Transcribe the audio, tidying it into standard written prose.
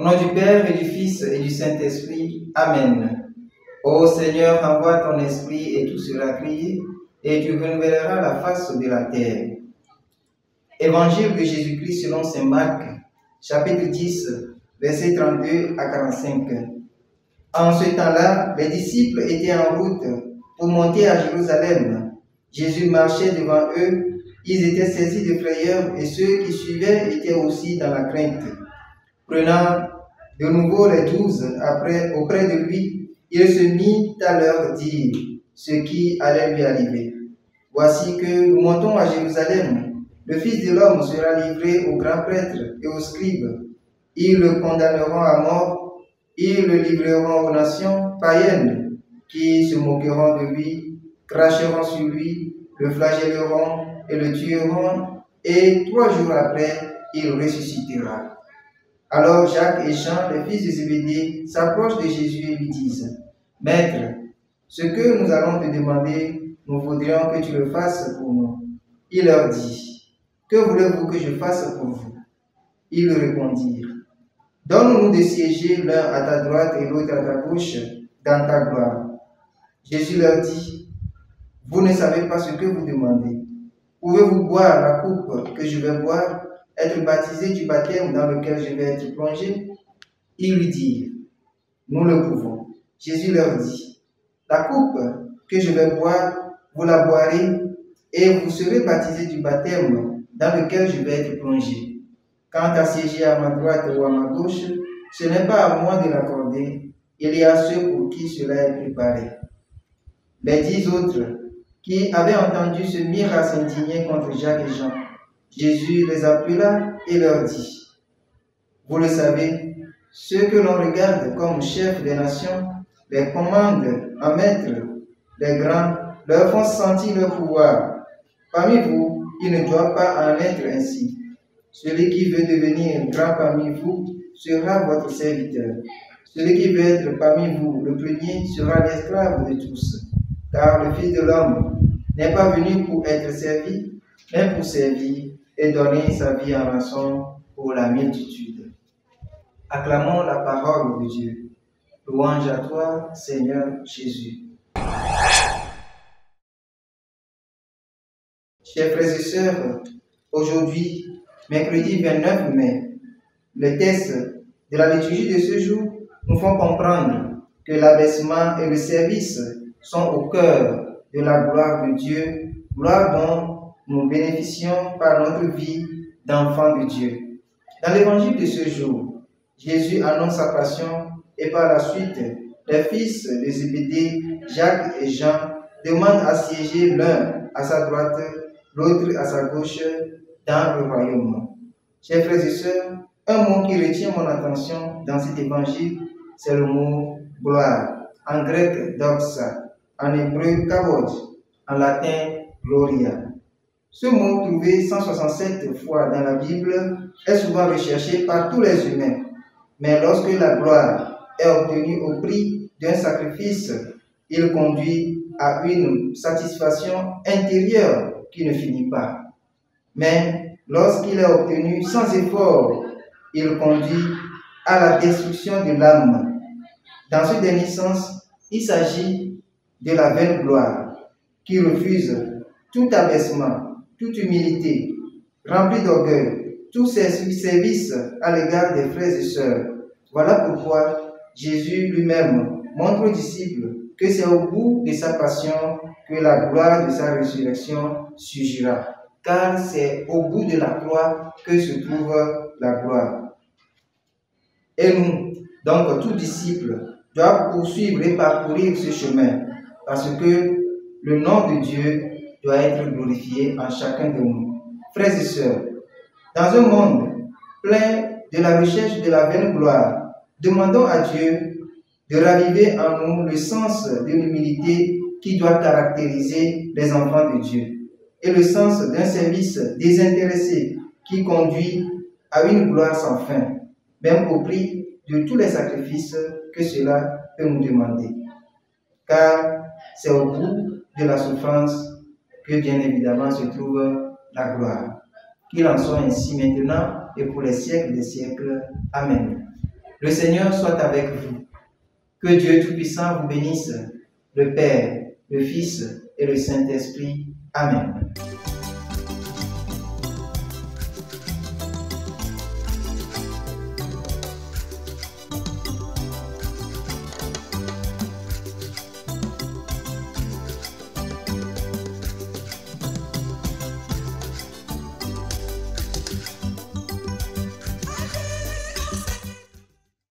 nom du Père et du Fils et du Saint-Esprit. Amen. Ô Seigneur, envoie ton esprit et tout sera créé, et tu renouvelleras la face de la terre. Évangile de Jésus-Christ selon saint Marc, chapitre 10, versets 32 à 45. En ce temps-là, les disciples étaient en route pour monter à Jérusalem. Jésus marchait devant eux, ils étaient saisis de frayeur et ceux qui suivaient étaient aussi dans la crainte. Prenant de nouveau les 12 auprès de lui, il se mit à leur dire ce qui allait lui arriver. Voici que nous montons à Jérusalem. Le Fils de l'homme sera livré aux grands prêtres et aux scribes. Ils le condamneront à mort, ils le livreront aux nations païennes qui se moqueront de lui, cracheront sur lui, le flagelleront et le tueront, et 3 jours après, il ressuscitera. Alors Jacques et Jean, les fils de Zébédée, s'approchent de Jésus et lui disent, « Maître, ce que nous allons te demander, nous voudrions que tu le fasses pour nous. » Il leur dit, « Que voulez-vous que je fasse pour vous ?» Ils lui répondirent, « Donne-nous de siéger l'un à ta droite et l'autre à ta gauche dans ta gloire. » Jésus leur dit, « Vous ne savez pas ce que vous demandez. Pouvez-vous boire la coupe que je vais boire, être baptisé du baptême dans lequel je vais être plongé? » Ils lui dirent, « Nous le pouvons. » Jésus leur dit, « La coupe que je vais boire, vous la boirez, et vous serez baptisés du baptême dans lequel je vais être plongé. Quant à siéger à ma droite ou à ma gauche, ce n'est pas à moi de l'accorder, il y a ceux pour qui cela est préparé. » Les 10 autres qui avaient entendu se mirent à s'indigner contre Jacques et Jean. Jésus les appela et leur dit, « Vous le savez, ceux que l'on regarde comme chefs des nations, les commandent à maître, les grands leur font sentir leur pouvoir. Parmi vous, il ne doit pas en être ainsi. Celui qui veut devenir grand parmi vous sera votre serviteur. Celui qui veut être parmi vous le premier sera l'esclave de tous. Car le Fils de l'homme n'est pas venu pour être servi, mais pour servir et donner sa vie en rançon pour la multitude. » Acclamons la parole de Dieu. Louange à toi, Seigneur Jésus. Chers frères et sœurs, aujourd'hui, mercredi 29 mai, les textes de la liturgie de ce jour nous font comprendre que l'abaissement et le service sont au cœur de la gloire de Dieu, gloire dont nous bénéficions par notre vie d'enfants de Dieu. Dans l'évangile de ce jour, Jésus annonce sa passion et par la suite, les fils de Zébédée, Jacques et Jean, demandent à siéger l'un à sa droite, l'autre à sa gauche dans le royaume. Chers frères et sœurs, un mot qui retient mon attention dans cet évangile, c'est le mot gloire, en grec doxa, en hébreu kavod, en latin gloria. Ce mot, trouvé 167 fois dans la Bible, est souvent recherché par tous les humains. Mais lorsque la gloire est obtenue au prix d'un sacrifice, il conduit à une satisfaction intérieure qui ne finit pas. Mais lorsqu'il est obtenu sans effort, il conduit à la destruction de l'âme. Dans ce dernier sens, il s'agit de la vaine gloire qui refuse tout abaissement, toute humilité, remplie d'orgueil, tout service à l'égard des frères et sœurs. Voilà pourquoi Jésus lui-même montre aux disciples que c'est au bout de sa passion que la gloire de sa résurrection surgira, car c'est au bout de la croix que se trouve la gloire. Et nous, donc tout disciple, doit poursuivre et parcourir ce chemin, parce que le nom de Dieu doit être glorifié en chacun de nous. Frères et sœurs, dans un monde plein de la recherche de la vaine gloire, demandons à Dieu de raviver en nous le sens de l'humilité qui doit caractériser les enfants de Dieu et le sens d'un service désintéressé qui conduit à une gloire sans fin, même au prix de tous les sacrifices que cela peut nous demander. Car c'est au bout de la souffrance que bien évidemment se trouve la gloire. Qu'il en soit ainsi maintenant et pour les siècles des siècles. Amen. Le Seigneur soit avec vous. Que Dieu Tout-Puissant vous bénisse, le Père, le Fils et le Saint-Esprit. Amen.